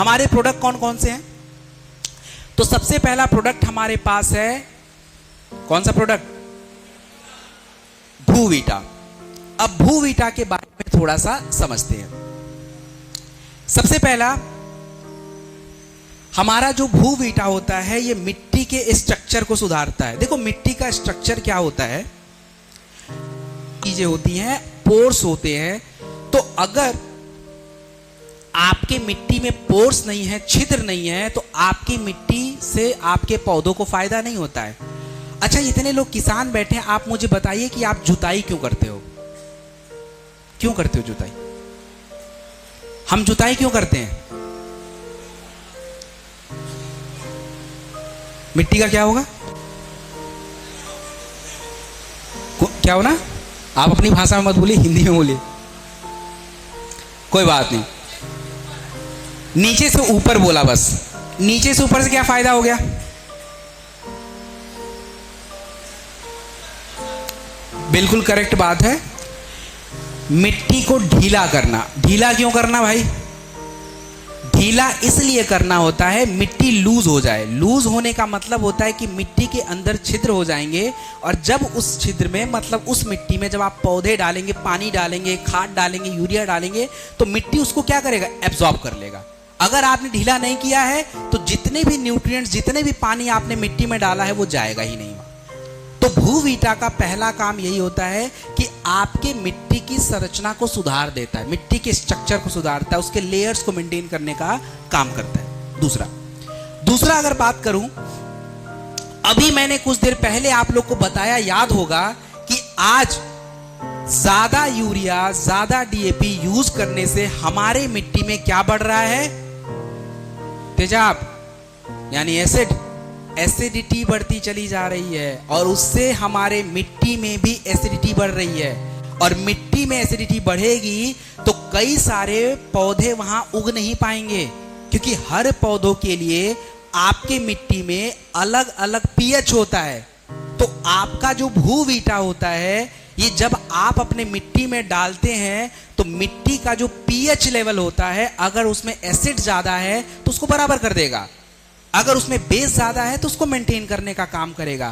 हमारे प्रोडक्ट कौन कौन से हैं? तो सबसे पहला प्रोडक्ट हमारे पास है, कौन सा प्रोडक्ट? भूवीटा। अब भूवीटा के बारे में थोड़ा सा समझते हैं। सबसे पहला हमारा जो भूवीटा होता है ये मिट्टी के स्ट्रक्चर को सुधारता है। देखो मिट्टी का स्ट्रक्चर क्या होता है, चीजें होती हैं, पोर्स होते हैं। तो अगर आपके मिट्टी में पोर्स नहीं है, छिद्र नहीं है, तो आपकी मिट्टी से आपके पौधों को फायदा नहीं होता है। अच्छा, इतने लोग किसान बैठे हैं, आप मुझे बताइए कि आप जुताई क्यों करते हो? क्यों करते हो जुताई? हम जुताई क्यों करते हैं? मिट्टी का क्या होगा? क्या हो ना? आप अपनी भाषा में मत बोलिए, हिंदी में बोलिए, कोई बात नहीं। नीचे से ऊपर बोला बस। नीचे से ऊपर से क्या फायदा हो गया? बिल्कुल करेक्ट बात है, मिट्टी को ढीला करना। ढीला क्यों करना भाई? ढीला इसलिए करना होता है मिट्टी लूज हो जाए। लूज होने का मतलब होता है कि मिट्टी के अंदर छिद्र हो जाएंगे, और जब उस छिद्र में, मतलब उस मिट्टी में जब आप पौधे डालेंगे, पानी डालेंगे, खाद डालेंगे, यूरिया डालेंगे, तो मिट्टी उसको क्या करेगा? एब्जॉर्ब कर लेगा। अगर आपने ढीला नहीं किया है तो जितने भी न्यूट्रिएंट्स, जितने भी पानी आपने मिट्टी में डाला है वो जाएगा ही नहीं। तो भूवीटा का पहला काम यही होता है कि आपके मिट्टी की संरचना को सुधार देता है, मिट्टी के स्ट्रक्चर को सुधारता है, उसके लेयर्स को मेंटेन करने का काम करता है। दूसरा अगर बात करूं, अभी मैंने कुछ देर पहले आप लोग को बताया, याद होगा कि आज ज्यादा यूरिया, ज्यादा डीएपी यूज करने से हमारे मिट्टी में क्या बढ़ रहा है? तेजाब यानी एसिडिटी बढ़ती चली जा रही है, और उससे हमारे मिट्टी में भी एसिडिटी बढ़ रही है। और मिट्टी में एसिडिटी बढ़ेगी तो कई सारे पौधे वहां उग नहीं पाएंगे, क्योंकि हर पौधों के लिए आपके मिट्टी में अलग अलग पीएच होता है। तो आपका जो भूवीटा होता है, ये जब आप अपने मिट्टी में डालते हैं तो मिट्टी का जो पीएच लेवल होता है, अगर उसमें एसिड ज्यादा है तो उसको बराबर कर देगा, अगर उसमें बेस ज्यादा है तो उसको मेंटेन करने का काम करेगा।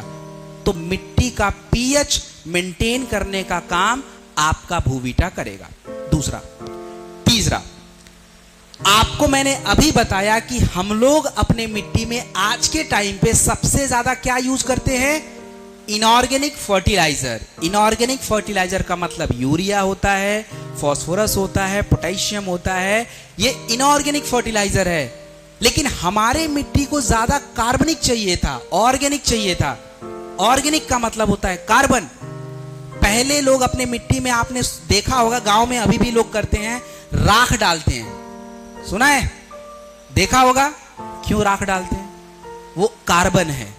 तो मिट्टी का पीएच मेंटेन करने का काम आपका भूवीटा करेगा। तीसरा, आपको मैंने अभी बताया कि हम लोग अपने मिट्टी में आज के टाइम पे सबसे ज्यादा क्या यूज करते हैं? Inorganic fertiliser. इनऑर्गेनिक फर्टिलाइजर का मतलब यूरिया होता है, फास्फोरस होता है, पोटेशियम होता है, ये इनऑर्गेनिक फर्टिलाइजर है। लेकिन हमारे मिट्टी को ज्यादा कार्बनिक चाहिए था, ऑर्गेनिक चाहिए था। ऑर्गेनिक का मतलब होता है कार्बन। पहले लोग अपने मिट्टी में, आपने देखा होगा गांव में अभी भी लोग करते हैं, राख डालते हैं, सुना है, देखा होगा। क्यों राख डालते हैं? वो कार्बन है।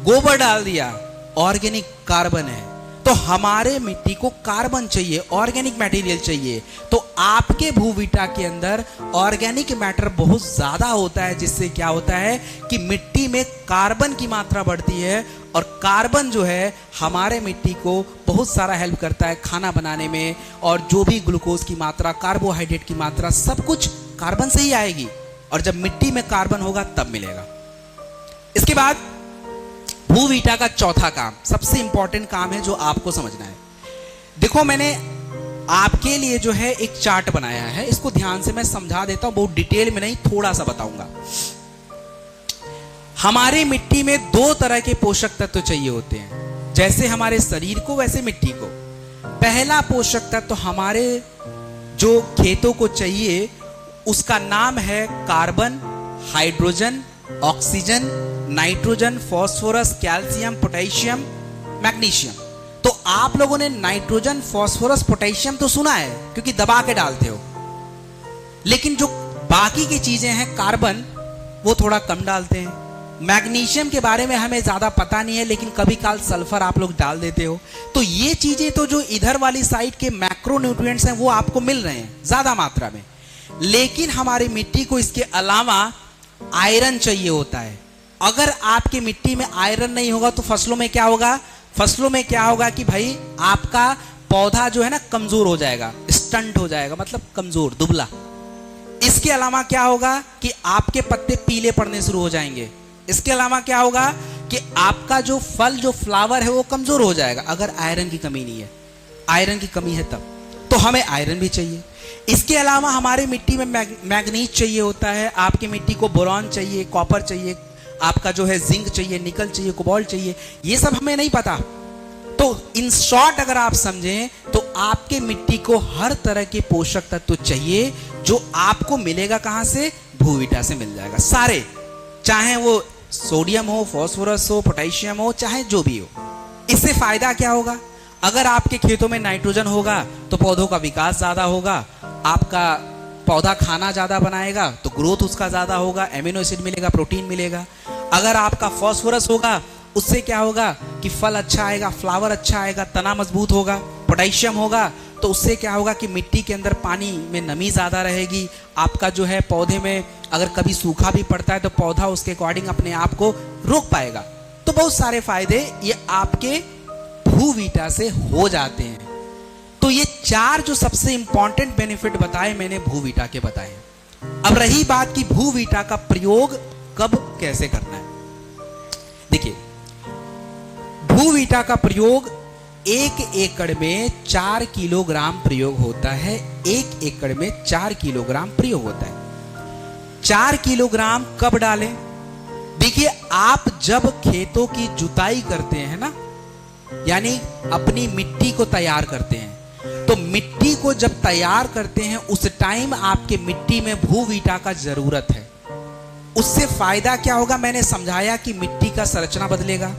गोबर डाल दिया, ऑर्गेनिक कार्बन है। तो हमारे मिट्टी को कार्बन चाहिए, ऑर्गेनिक मटेरियल चाहिए। तो आपके भूवीटा के अंदर ऑर्गेनिक मैटर बहुत ज्यादा होता है, जिससे क्या होता है कि मिट्टी में कार्बन की मात्रा बढ़ती है, और कार्बन जो है हमारे मिट्टी को बहुत सारा हेल्प करता है खाना बनाने में, और जो भी ग्लूकोज की मात्रा, कार्बोहाइड्रेट की मात्रा, सब कुछ कार्बन से ही आएगी। और जब मिट्टी में कार्बन होगा तब मिलेगा। इसके बाद भूवीटा का चौथा काम, सबसे इंपॉर्टेंट काम है जो आपको समझना है। देखो मैंने आपके लिए जो है एक चार्ट बनाया है, इसको ध्यान से मैं समझा देता हूं, बहुत डिटेल में नहीं, थोड़ा सा बताऊंगा। हमारे मिट्टी में दो तरह के पोषक तत्व चाहिए होते हैं, जैसे हमारे शरीर को वैसे मिट्टी को। पहला पोषक तत्व हमारे जो खेतों को चाहिए उसका नाम है carbon, hydrogen, oxygen, nitrogen, phosphorus, calcium, potassium, magnesium. तो आप लोगों ने नाइट्रोजन, फास्फोरस, पोटेशियम तो सुना है क्योंकि दबा के डालते हो, लेकिन जो बाकी की चीजें हैं, कार्बन, वो थोड़ा कम डालते हैं। मैग्नीशियम के बारे में हमें ज्यादा पता नहीं है, लेकिन कभी काल सल्फर आप लोग डाल देते हो। तो ये चीजें तो जो इधर वाली साइड के मैक्रो न्यूट्रिएंट्स हैं वो आपको मिल रहे हैं ज्यादा मात्रा में, लेकिन हमारी मिट्टी को इसके अलावा आयरन चाहिए होता है। अगर आपकी मिट्टी में आयरन नहीं होगा तो फसलों में क्या होगा? फसलों में क्या होगा कि भाई आपका पौधा जो है ना कमजोर हो जाएगा, स्टंट हो जाएगा, मतलब कमजोर, दुबला। इसके अलावा क्या होगा कि आपके पत्ते पीले पड़ने शुरू हो जाएंगे। इसके अलावा क्या होगा कि आपका जो फल, जो फ्लावर है वो कमजोर हो जाएगा। अगर आयरन की कमी नहीं है, आयरन की कमी है तब, तो हमें आयरन भी चाहिए। इसके अलावा हमारे मिट्टी में मैग्नीज चाहिए होता है, आपकी मिट्टी को बोरॉन चाहिए, कॉपर चाहिए, आपका जो है जिंक चाहिए, निकल चाहिए, कोबाल्ट चाहिए। ये सब हमें नहीं पता। तो इन शॉर्ट अगर आप समझें तो आपके मिट्टी को हर तरह के पोषक तत्व चाहिए, जो आपको मिलेगा कहां से? भूविटा से मिल जाएगा सारे, चाहे वो सोडियम हो, फास्फोरस हो, पोटेशियम हो, चाहे जो भी हो। इससे फायदा क्या होगा? अगर आपके खेतों में नाइट्रोजन होगा तो पौधों का विकास ज्यादा होगा, आपका पौधा खाना ज्यादा बनाएगा तो ग्रोथ उसका ज्यादा होगा, एमिनो एसिड मिलेगा, प्रोटीन मिलेगा। अगर आपका फास्फोरस होगा उससे क्या होगा कि फल अच्छा आएगा, फ्लावर अच्छा आएगा, तना मजबूत होगा। पोटेशियम होगा तो उससे क्या होगा कि मिट्टी के अंदर पानी में नमी ज्यादा रहेगी, आपका जो है पौधे में अगर कभी सूखा भी पड़ता है तो पौधा उसके अकॉर्डिंग अपने आप को रोक पाएगा। तो बहुत सारे फायदे ये आपके भूविटा से हो जाते हैं। तो ये 4 जो सबसे इंपॉर्टेंट बेनिफिट बताए मैंने भूविटा के बताए। अब रही बात कि भूविटा का प्रयोग कब कैसे करना है। देखिए, भूविटा का प्रयोग 1 एकड़ में 4 किलोग्राम प्रयोग होता है। 1 एकड़ में 4 किलोग्राम प्रयोग होता है। 4 किलोग्राम कब डालें? देखिए, आप जब खेतों की जुताई करते हैं ना, यानी अपनी मिट्टी को तैयार करते हैं, तो मिट्टी को जब तैयार करते हैं उस टाइम आपके मिट्टी में भूविटा का जरूरत है। उससे फायदा क्या होगा? मैंने समझाया कि मिट्टी का संरचना बदलेगा,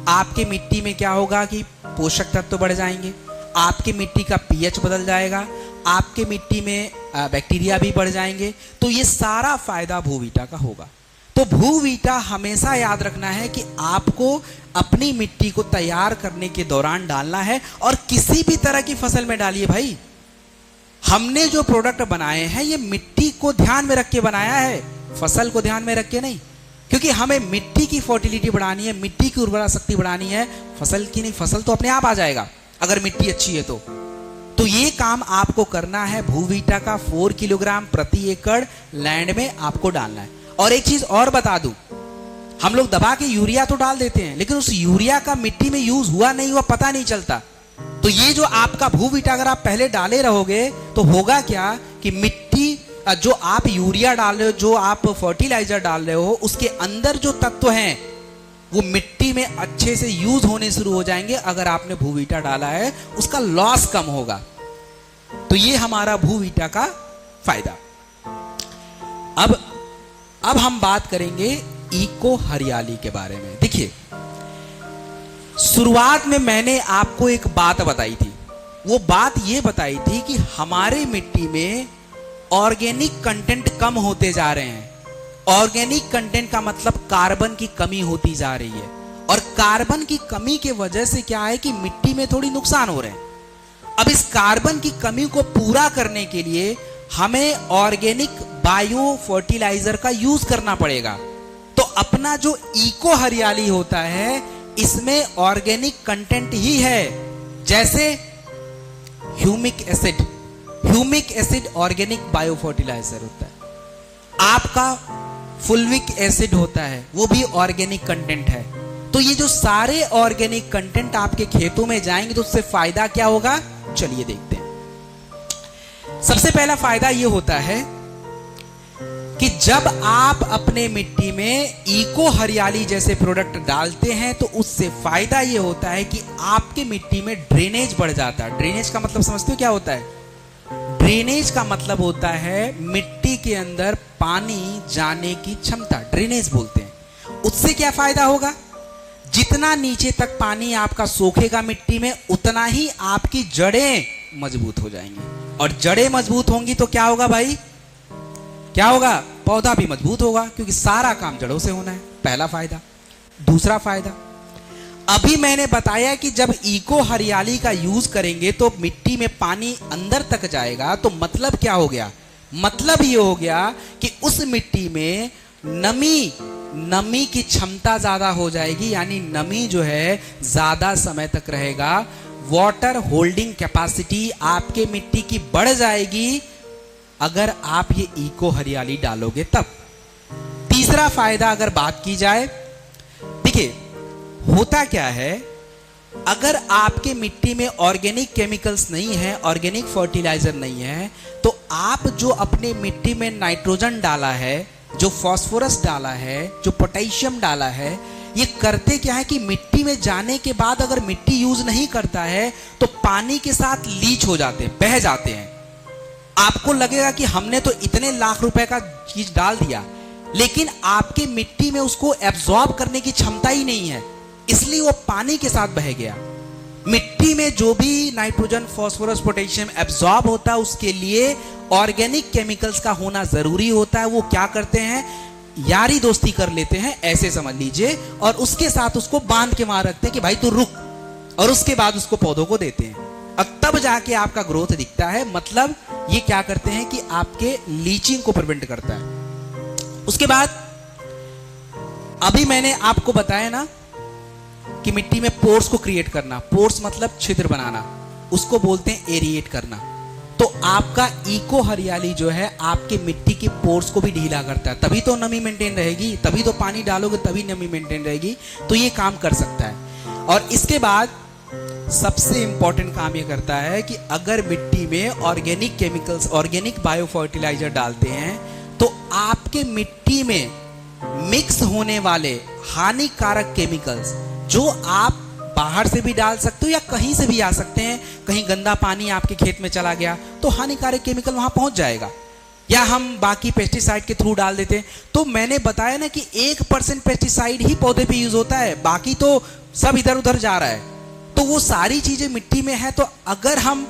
आपके मिट्टी में क्या होगा कि पोषक तत्व बढ़ जाएंगे, आपकी मिट्टी का पीएच बदल जाएगा, आपके मिट्टी में बैक्टीरिया भी बढ़ जाएंगे। तो ये सारा फायदा भूविटा का होगा। तो भूविटा हमेशा याद रखना है कि आपको अपनी मिट्टी को तैयार करने के दौरान डालना है, और किसी भी तरह की फसल में डालिए भाई। हमने जो प्रोडक्ट बनाए हैं ये मिट्टी को ध्यान में रख के बनाया है, फसल को ध्यान में रख के नहीं, क्योंकि हमें मिट्टी की फर्टिलिटी बढ़ानी है, मिट्टी की उर्वरा शक्ति बढ़ानी है, फसल की नहीं। फसल तो अपने आप आ जाएगा अगर मिट्टी अच्छी है तो ये काम आपको करना है। भूविटा का 4 किलोग्राम प्रति एकड़ लैंड में आपको डालना है। और एक चीज और बता दूं, हम लोग दबा के यूरिया तो डाल देते हैं, लेकिन उस यूरिया का मिट्टी में यूज हुआ नहीं हुआ पता नहीं चलता। तो ये जो आपका भूविटा अगर आप पहले डाले रहोगे तो होगा क्या कि मिट्टी, जो आप यूरिया डाल रहे हो, जो आप फर्टिलाइजर डाल रहे हो, उसके अंदर जो तत्व हैं वो मिट्टी में अच्छे से यूज होने शुरू हो जाएंगे। अगर आपने भूविटा डाला है उसका लॉस कम होगा। तो ये हमारा भूविटा का फायदा। अब हम बात करेंगे इको हरियाली के बारे में। देखिए, शुरुआत में मैंने आपको एक बात बताई थी। वो बात ये बताई थी कि हमारे मिट्टी में ऑर्गेनिक कंटेंट कम होते जा रहे हैं। ऑर्गेनिक कंटेंट का मतलब कार्बन की कमी होती जा रही है, और कार्बन की कमी के वजह से क्या है कि मिट्टी में थोड़ी नुकसान हो रहे हैं। अब इस कार्बन की कमी को पूरा करने के लिए हमें ऑर्गेनिक बायो फर्टिलाइजर का यूज करना पड़ेगा। तो अपना जो इको हरियाली होता है इसमें ऑर्गेनिक कंटेंट ही है, जैसे humic acid. Humic acid organic bio fertiliser होता है। आपका फुल्विक एसिड होता है, वो भी ऑर्गेनिक कंटेंट है। तो ये जो सारे ऑर्गेनिक कंटेंट आपके खेतों में जाएंगे तो उससे फायदा क्या होगा, चलिए देखते हैं। सबसे पहला फायदा ये होता है कि जब आप अपने मिट्टी में इको हरियाली जैसे प्रोडक्ट डालते हैं तो उससे फायदा ये होता है कि आपके मिट्टी में ड्रेनेज बढ़ जाता है। ड्रेनेज का मतलब समझते हो क्या होता है? ड्रेनेज का मतलब होता है मिट्टी के अंदर पानी जाने की क्षमता, ड्रेनेज बोलते हैं। उससे क्या फायदा होगा? जितना नीचे तक पानी आपका सोखेगा मिट्टी में, उतना ही आपकी जड़ें मजबूत हो जाएंगी। और जड़ें मजबूत होंगी तो क्या होगा भाई? क्या होगा? पौधा भी मजबूत होगा, क्योंकि सारा काम जड़ों से होना है। पहला फायदा। दूसरा फायदा, अभी मैंने बताया कि जब इको हरियाली का यूज करेंगे तो मिट्टी में पानी अंदर तक जाएगा। तो मतलब क्या हो गया? मतलब ये हो गया कि उस मिट्टी में नमी की क्षमता ज्यादा हो जाएगी, यानी नमी जो है ज्यादा समय तक रहेगा। वाटर होल्डिंग कैपेसिटी आपके मिट्टी की बढ़ जाएगी। अगर आप ये इको हरियाली डालोगे तब। तीसरा फायदा अगर बात की जाए, देखिए होता क्या है, अगर आपके मिट्टी में ऑर्गेनिक केमिकल्स नहीं है, ऑर्गेनिक फर्टिलाइजर नहीं है, तो आप जो अपने मिट्टी में नाइट्रोजन डाला है, जो फास्फोरस डाला है, जो पोटेशियम डाला है, ये करते क्या है कि मिट्टी में जाने के बाद अगर मिट्टी यूज नहीं करता है तो पानी के साथ लीच हो जाते हैं, बह जाते हैं। आपको लगेगा कि हमने तो इतने लाख रुपए का चीज डाल दिया, लेकिन आपके मिट्टी में उसको एब्जॉर्ब करने की क्षमता ही नहीं है, इसलिए वो पानी के साथ बह गया। मिट्टी में जो भी नाइट्रोजन, फास्फोरस, पोटेशियम एब्जॉर्ब होता है, उसके लिए ऑर्गेनिक केमिकल्स का होना जरूरी होता है। वो क्या करते हैं, यारी दोस्ती कर लेते हैं, ऐसे समझ लीजिए, और उसके साथ उसको बांध के वहां रखते हैं कि भाई तू रुक, और उसके बाद उसको पौधों को देते हैं, और तब जाके आपका ग्रोथ दिखता है। मतलब ये क्या करते हैं कि आपके लीचिंग को प्रिवेंट करता है। उसके बाद अभी मैंने आपको बताया ना कि मिट्टी में पोर्स को क्रिएट करना, पोर्स मतलब छिद्र बनाना, उसको बोलते हैं एरिएट करना। तो आपका इको हरियाली जो है आपके मिट्टी के पोर्स को भी ढीला करता है, तभी तो नमी मेंटेन रहेगी, तभी तो पानी डालोगे तभी नमी मेंटेन रहेगी। तो ये काम कर सकता है। और इसके बाद सबसे इंपॉर्टेंट काम ये करता है कि अगर मिट्टी में organic chemicals, organic bio fertiliser डालते हैं, तो आपके मिट्टी में मिक्स होने वाले हानिकारक केमिकल्स जो आप बाहर से भी डाल सकते हो या कहीं से भी आ सकते हैं, कहीं गंदा पानी आपके खेत में चला गया तो हानिकारक केमिकल वहां पहुंच जाएगा, या हम बाकी पेस्टिसाइड के थ्रू डाल देते हैं। तो मैंने बताया ना कि 1% पेस्टिसाइड ही पौधे पे यूज होता है, बाकी तो सब इधर उधर जा रहा है। तो वो सारी चीजें मिट्टी में है। तो अगर हम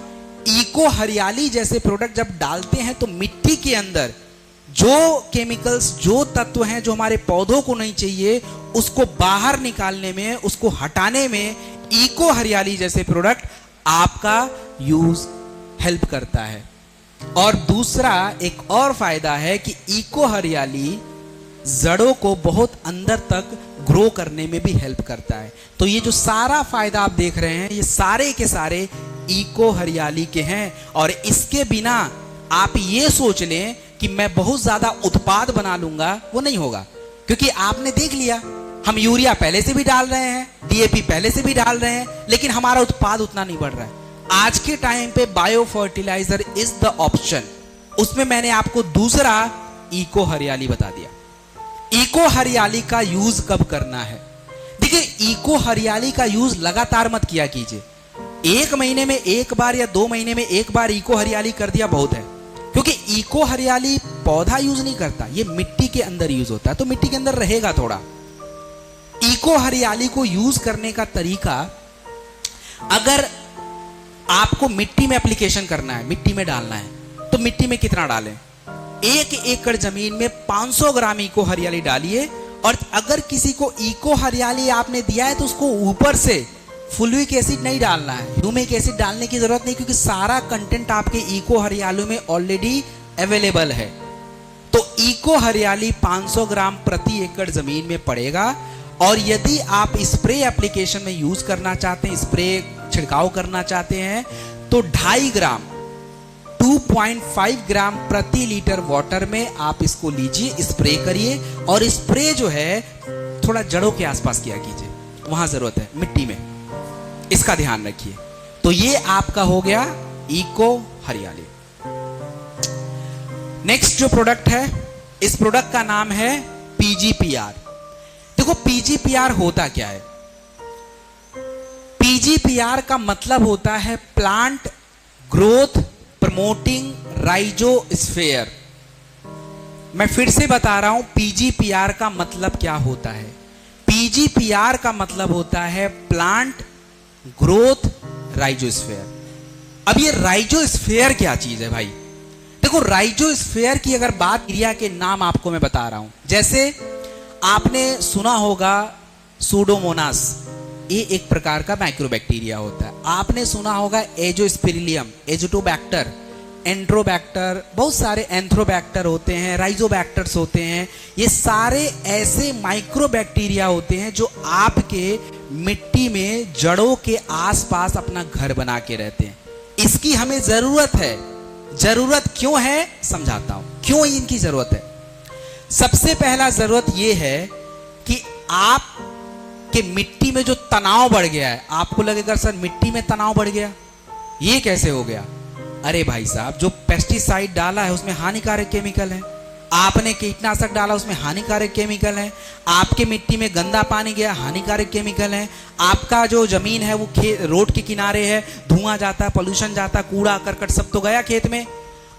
इको हरियाली जैसे प्रोडक्ट जब डालते हैं तो मिट्टी के अंदर जो केमिकल्स, जो तत्व हैं जो हमारे पौधों को नहीं चाहिए, उसको बाहर निकालने में, उसको हटाने में इको हरियाली जैसे प्रोडक्ट आपका यूज हेल्प करता है। और दूसरा एक और फायदा है कि इको हरियाली जड़ों को बहुत अंदर तक ग्रो करने में भी हेल्प करता है। तो ये जो सारा फायदा आप देख रहे हैं, ये सारे के सारे इको हरियाली के हैं। और इसके बिना आप ये सोच लें कि मैं बहुत ज्यादा उत्पाद बना लूंगा, वो नहीं होगा। क्योंकि आपने देख लिया, हम यूरिया पहले से भी डाल रहे हैं, डीएपी पहले से भी डाल रहे हैं, लेकिन हमारा उत्पाद उतना नहीं बढ़ रहा है। आज के टाइम पे bio fertiliser is the option. उसमें मैंने आपको दूसरा इको हरियाली बता दिया। इको हरियाली का यूज कब करना है? देखिए, इको हरियाली का यूज लगातार मत किया कीजिए। 1 महीने में 1 बार या 2 महीने में 1 बार इको हरियाली कर दिया बहुत है। क्योंकि इको हरियाली पौधा यूज नहीं करता, ये मिट्टी के अंदर यूज होता है, तो मिट्टी के अंदर रहेगा थोड़ा। इको हरियाली को यूज करने का तरीका, अगर आपको मिट्टी में एप्लीकेशन करना है, मिट्टी में डालना है, तो मिट्टी में कितना डालें? 1 एकड़ जमीन में 500 ग्राम इको हरियाली डालिए। और अगर किसी को इको हरियाली आपने दिया है तो उसको ऊपर से फुलविक एसिड नहीं डालना है, ह्यूमिक एसिड डालने की जरूरत नहीं, क्योंकि सारा कंटेंट आपके इको हरियाली में ऑलरेडी अवेलेबल है। तो इको हरियाली 500 ग्राम प्रति एकड़ जमीन में पड़ेगा। और यदि आप स्प्रे एप्लीकेशन में यूज करना चाहते हैं, स्प्रे छिड़काव करना चाहते हैं, तो 2.5 ग्राम 2.5 ग्राम प्रति लीटर वाटर में आप इसको लीजिए, स्प्रे करिए। और स्प्रे जो है थोड़ा जड़ों के आसपास किया कीजिए, वहां जरूरत है, मिट्टी में, इसका ध्यान रखिए। तो ये आपका हो गया इको हरियाली। नेक्स्ट जो प्रोडक्ट है, इस प्रोडक्ट का नाम है पीजीपीआर। देखो, पीजीपीआर होता क्या है? पीजीपीआर का मतलब होता है प्लांट ग्रोथ प्रमोटिंग राइजोस्फीयर। मैं फिर से बता रहा हूं, पीजीपीआर का मतलब क्या होता है। पीजीपीआर का मतलब होता है प्लांट ग्रोथ राइजोस्फीयर। अब ये राइजोस्फीयर क्या चीज है भाई? देखो, राइजोस्फीयर की अगर बात, क्रिया के नाम आपको मैं बता रहा हूं। जैसे आपने सुना होगा सूडोमोनास, ये एक प्रकार का माइक्रोबैक्टीरिया होता है। आपने सुना होगा एजोस्पिरिलियम, एजोटोबैक्टर, एंट्रोबैक्टर, बहुत सारे एंथ्रोबैक्टर होते हैं, राइजोबैक्टर्स होते हैं। ये सारे ऐसे माइक्रोबैक्टीरिया होते हैं जो आपके मिट्टी में जड़ों के आसपास अपना घर बना के रहते हैं। इसकी हमें जरूरत है, जरूरत क्यों है समझाता हूं, क्यों इनकी जरूरत है। सबसे पहला जरूरत यह है कि आप के मिट्टी में जो तनाव बढ़ गया है, आपको लगेगा सर मिट्टी में तनाव बढ़ गया, ये कैसे हो गया? अरे भाई साहब, जो पेस्टिसाइड डाला है उसमें हानिकारक केमिकल है, आपने कीटनाशक डाला उसमें हानिकारक केमिकल है, आपके मिट्टी में गंदा पानी गया हानिकारक केमिकल है, आपका जो जमीन है वो रोड के किनारे है, धुआं जाता है, पोल्यूशन जाता है, कूड़ा करकट सब तो गया खेत में,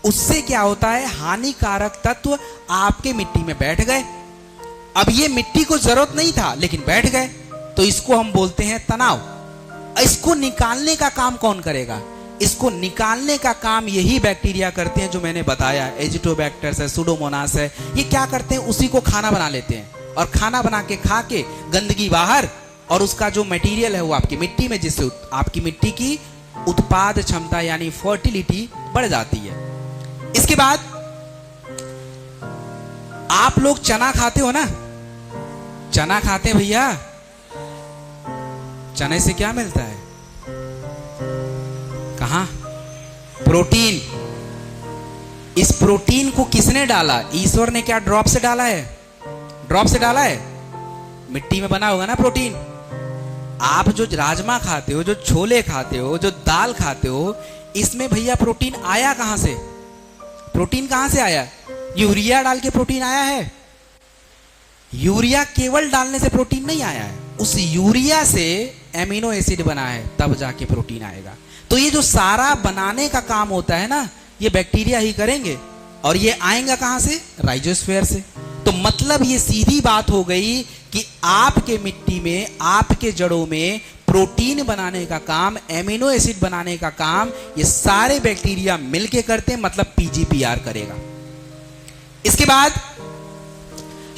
उससे क्या होता है हानिकारक तत्व आपके मिट्टी में बैठ गए। अब ये मिट्टी को जरूरत नहीं था लेकिन बैठ गए, तो इसको हम बोलते हैं तनाव। इसको निकालने का काम कौन करेगा? इसको निकालने का काम यही बैक्टीरिया करते हैं जो मैंने बताया, एजिटोबैक्टर्स है, सुडोमोनास है। ये क्या करते हैं, उसी को खाना बना लेते हैं और खाना बना के खा के गंदगी बाहर और उसका जो मटेरियल है वो आपकी मिट्टी में, जिससे आपकी मिट्टी की उत्पाद क्षमता यानी फर्टिलिटी बढ़ जाती है। इसके बाद आप लोग चना खाते हो ना, चना खाते हैं भैया, चने से क्या मिलता है? कहां? प्रोटीन। इस प्रोटीन को किसने डाला? ईश्वर ने क्या ड्रॉप से डाला है? ड्रॉप से डाला है? मिट्टी में बना होगा ना प्रोटीन। आप जो राजमा खाते हो, जो छोले खाते हो, जो दाल खाते हो, इसमें भैया प्रोटीन आया कहां से? प्रोटीन कहां से आया? यूरिया डाल के प्रोटीन आया है? यूरिया केवल डालने से प्रोटीन नहीं आया है, उस यूरिया से एमिनो एसिड बना है, तब जाके प्रोटीन आएगा। तो ये जो सारा बनाने का काम होता है ना, ये बैक्टीरिया ही करेंगे और ये आएगा कहां से? राइजोस्फीयर से। तो मतलब ये सीधी बात हो गई कि आपके मिट्टी में, आपके जड़ों में प्रोटीन बनाने का काम, एमिनो एसिड बनाने का काम ये सारे बैक्टीरिया मिलके करते हैं, मतलब पीजीपीआर करेगा। इसके बाद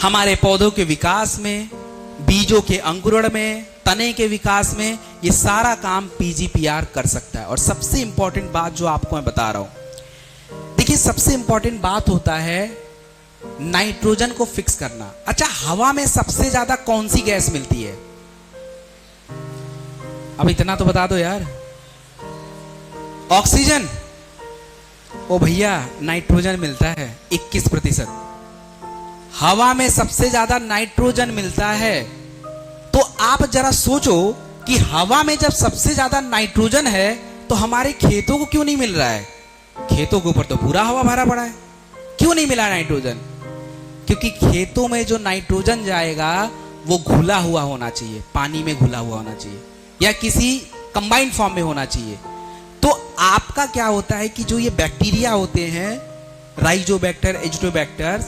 हमारे पौधों के विकास में, बीजों के अंकुरण में, तने के विकास में ये सारा काम पीजीपीआर कर सकता है। और सबसे इंपॉर्टेंट बात जो आपको मैं बता रहा हूं, देखिए सबसे इंपॉर्टेंट बात होता है नाइट्रोजन को फिक्स करना। अच्छा, हवा में सबसे ज्यादा कौन सी गैस मिलती है? अब इतना तो बता दो यार। ऑक्सीजन? ओ भैया, नाइट्रोजन मिलता है 21%। हवा में सबसे ज्यादा नाइट्रोजन मिलता है। तो आप जरा सोचो कि हवा में जब सबसे ज्यादा नाइट्रोजन है तो हमारे खेतों को क्यों नहीं मिल रहा है? खेतों के ऊपर तो पूरा हवा भरा पड़ा है, क्यों नहीं मिला नाइट्रोजन? क्योंकि खेतों में जो नाइट्रोजन जाएगा वो घुला हुआ होना चाहिए, पानी में घुला हुआ होना चाहिए या किसी कंबाइंड फॉर्म में होना चाहिए। तो आपका क्या होता है कि जो ये बैक्टीरिया होते हैं, राइजोबैक्टर, एजिटोबैक्टर्स,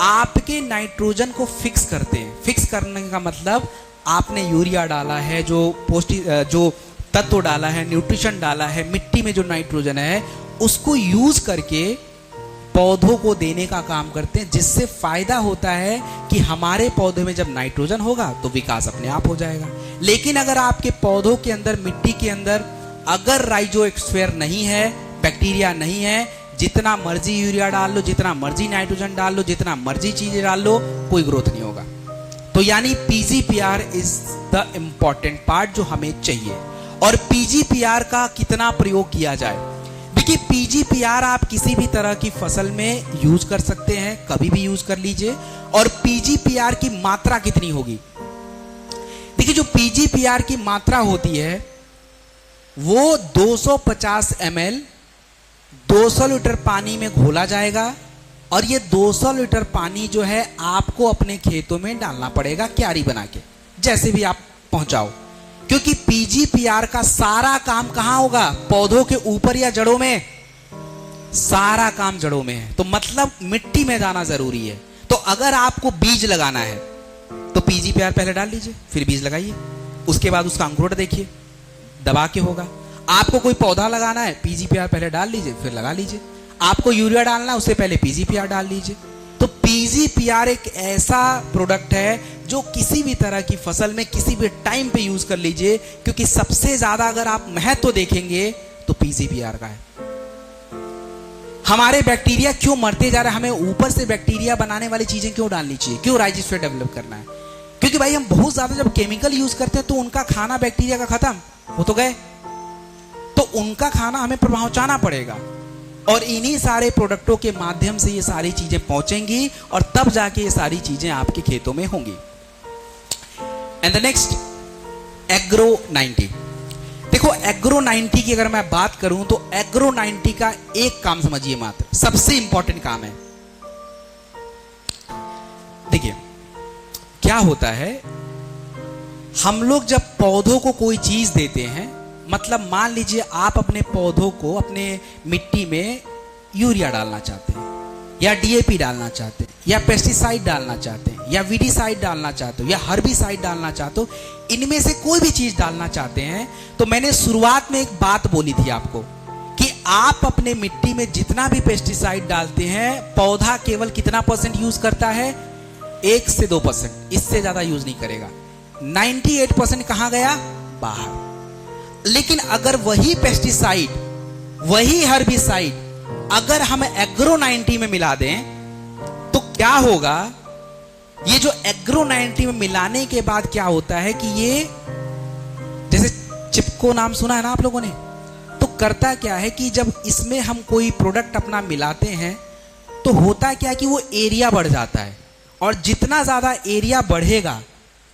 आपके नाइट्रोजन को फिक्स करते हैं। फिक्स करने का मतलब आपने यूरिया डाला है, जो तत्व डाला है, न्यूट्रिशन डाला है, मिट्टी में जो नाइट्रोजन है उसको यूज करके पौधों को देने का काम करते हैं, जिससे फायदा होता है कि हमारे पौधे में जब नाइट्रोजन होगा तो विकास अपने आप हो जाएगा। लेकिन अगर आपके पौधों के अंदर, मिट्टी के अंदर अगर राइजोस्फीयर नहीं है, बैक्टीरिया नहीं है, जितना मर्जी यूरिया डाल लो, जितना मर्जी नाइट्रोजन डाल लो, जितना मर्जी चीजें डाल लो, कोई ग्रोथ नहीं होगा। तो यानी PGPR is the important part जो हमें चाहिए। और पीजीपीआर का कितना प्रयोग किया जाए? देखिए, पीजीपीआर आप किसी भी तरह की फसल में यूज कर सकते हैं, कभी भी यूज कर लीजिए। और पीजीपीआर की मात्रा कितनी होगी? देखिए, जो पीजीपीआर की मात्रा होती है वो 250 ml 200 लीटर पानी में घोला जाएगा और ये 200 लीटर पानी जो है आपको अपने खेतों में डालना पड़ेगा, क्यारी बना के, जैसे भी आप पहुंचाओ। क्योंकि पीजीपीआर का सारा काम कहां होगा? पौधों के ऊपर या जड़ों में? सारा काम जड़ों में है, तो मतलब मिट्टी में जाना जरूरी है। तो अगर आपको बीज लगाना है तो पीजीपीआर पहले डाल लीजिए, फिर बीज लगाइए, उसके बाद उसका अंकुरण देखिए, दबा के होगा। आपको कोई पौधा लगाना है, पीजीपीआर पहले डाल लीजिए, फिर लगा लीजिए। आपको यूरिया डालना है, उससे पहले पीजीपीआर डाल लीजिए। तो पीजीपीआर एक ऐसा प्रोडक्ट है जो किसी भी तरह की फसल में किसी भी टाइम पे यूज कर लीजिए, क्योंकि सबसे ज्यादा अगर आप महत्व देखेंगे तो पीजीपीआर का है। हमारे बैक्टीरिया क्यों मरते जा रहे हैं? हमें ऊपर से बैक्टीरिया बनाने वाली चीजें क्यों डालनी चाहिए? क्यों राइजोस्फीयर डेवलप करना है? क्योंकि भाई हम बहुत ज्यादा जब केमिकल यूज करते हैं तो उनका खाना बैक्टीरिया का खत्म, वो तो गए, तो उनका खाना हमें पहुंचाना पड़ेगा। और इन्हीं सारे प्रोडक्टों के माध्यम से ये सारी चीजें पहुंचेंगी और तब जाके ये सारी चीजें आपके खेतों में होंगी। And the next agro 90। देखो एग्रो 90 की अगर मैं बात करूं तो एग्रो 90 का एक काम समझिए, मात्र सबसे इंपॉर्टेंट काम है। देखिए क्या होता है, हम लोग जब पौधों को कोई चीज देते हैं, मतलब मान लीजिए आप अपने पौधों को अपने मिट्टी में यूरिया डालना चाहते हैं या डीएपी डालना चाहते हैं या पेस्टिसाइड डालना चाहते हैं या वीडीसाइड डालना चाहते हो या हर्बिसाइड डालना चाहते हो, इनमें से कोई भी चीज डालना चाहते हैं, तो मैंने शुरुआत में एक बात बोली थी आपको कि आप अपने मिट्टी में जितना भी पेस्टिसाइड डालते हैं, पौधा केवल कितना % यूज करता है? 1 से 2%, इससे ज्यादा यूज नहीं करेगा। 98% कहां गया? बाहर। लेकिन अगर वही पेस्टिसाइड, वही हर्बिसाइड अगर हम एग्रो 90 में मिला दें तो क्या होगा? ये जो एग्रो 90 में मिलाने के बाद क्या होता है कि ये, जैसे चिपको नाम सुना है ना आप लोगों ने, तो करता क्या है कि जब इसमें हम कोई प्रोडक्ट अपना मिलाते हैं तो होता क्या कि वो एरिया बढ़ जाता है, और जितना ज्यादा एरिया बढ़ेगा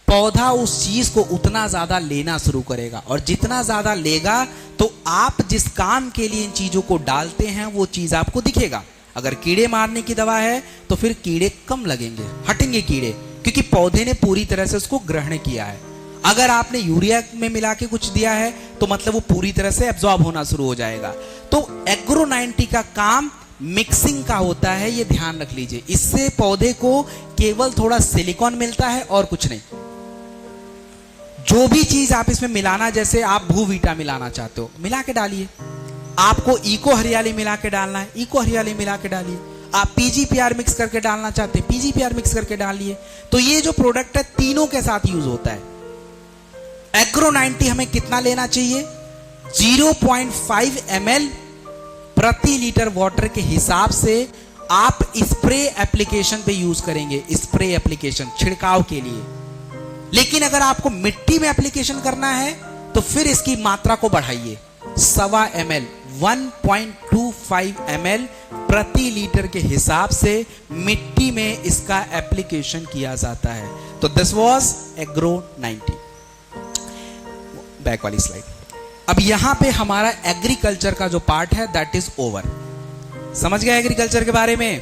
पौधा उस चीज को उतना ज्यादा लेना शुरू करेगा, और जितना ज्यादा लेगा तो आप जिस काम के लिए इन चीजों को डालते हैं वो चीज आपको दिखेगा। अगर कीड़े मारने की दवा है तो फिर कीड़े कम लगेंगे, हटेंगे कीड़े, क्योंकि पौधे ने पूरी तरह से उसको ग्रहण किया है। अगर आपने यूरिया में मिला के कुछ दिया है तो मतलब वो पूरी तरह से एब्जॉर्ब होना शुरू हो जाएगा। तो एग्रो 90 का काम मिक्सिंग का होता है, ये ध्यान रख लीजिए। इससे पौधे को केवल थोड़ा सिलिकॉन मिलता है और कुछ नहीं। जो भी चीज आप इसमें मिलाना, जैसे आप भू वीटा मिलाना चाहते हो, मिला के डालिए। आपको इको हरियाली मिला के डालना है, इको हरियाली मिला के डालिए। आप पीजीपीआर मिक्स करके डालना चाहते हैं, पीजीपीआर मिक्स करके डालिए। तो ये जो प्रोडक्ट है तीनों के साथ यूज होता है। एग्रो 90 हमें कितना लेना चाहिए? 0.5 ml प्रति लीटर वाटर के हिसाब से आप स्प्रे एप्लीकेशन पे यूज करेंगे, स्प्रे एप्लीकेशन छिड़काव के लिए। लेकिन अगर आपको मिट्टी में एप्लीकेशन करना है तो फिर इसकी मात्रा को बढ़ाइए, 1.25 ml 1.25 ml प्रति लीटर के हिसाब से मिट्टी में इसका एप्लीकेशन किया जाता है। तो दिस वाज एग्रो 90। बैक वाली स्लाइड। अब यहां पे हमारा एग्रीकल्चर का जो पार्ट है दैट इज ओवर। समझ गए एग्रीकल्चर के बारे में?